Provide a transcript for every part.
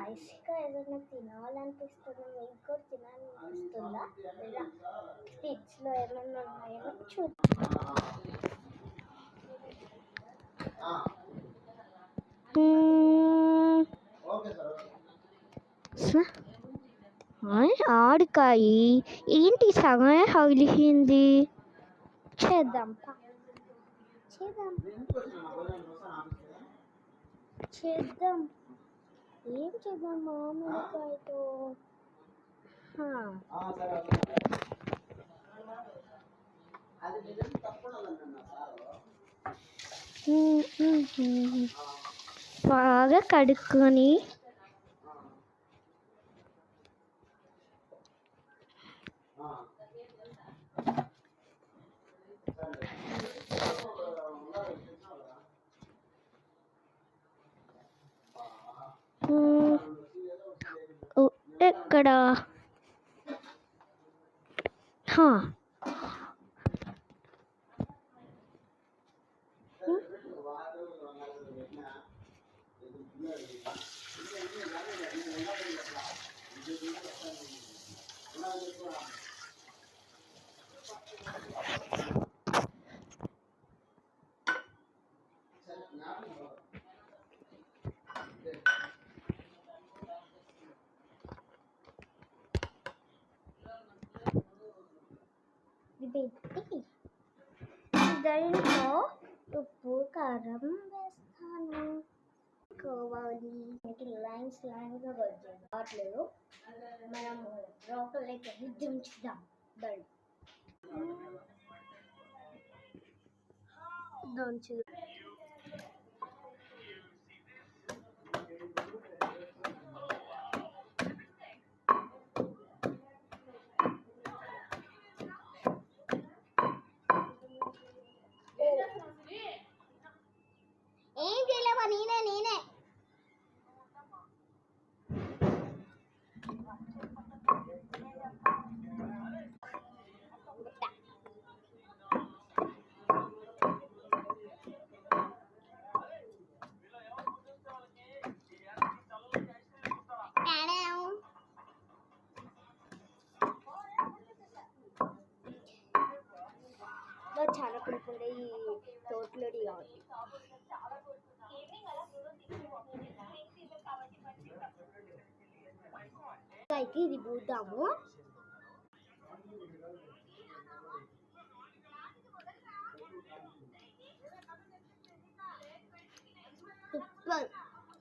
స్పైసీగా ఏదైనా తినాలనిపిస్తుందా? మీకు కూడా తినాలనిపిస్తుందా? లేదా స్వీట్స్లో ఏమైనా ఉన్నాయేమో ఆడికాయ ఏంటి సగమే పగిలింది. చేద్దాం చేద్దాం చేద్దాం ఏం చేద్దాం మామిడికాయతో? బాగా కడుక్కొని ఎక్కడ పెట్టి దాంట్లో ఉప్పు కారం వేస్తాను. కోవాలి లైన్స్గా రావట్లేదు. మనం రోకలైతే దించుదాం దంచు. ఏం చేయలేవా? నేనే చాలా పులుపుండే ఈ తోటలోడి కాబట్టి అయితే ఇది పూద్దాము.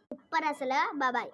సూపర్ అసలు. బాబాయ్.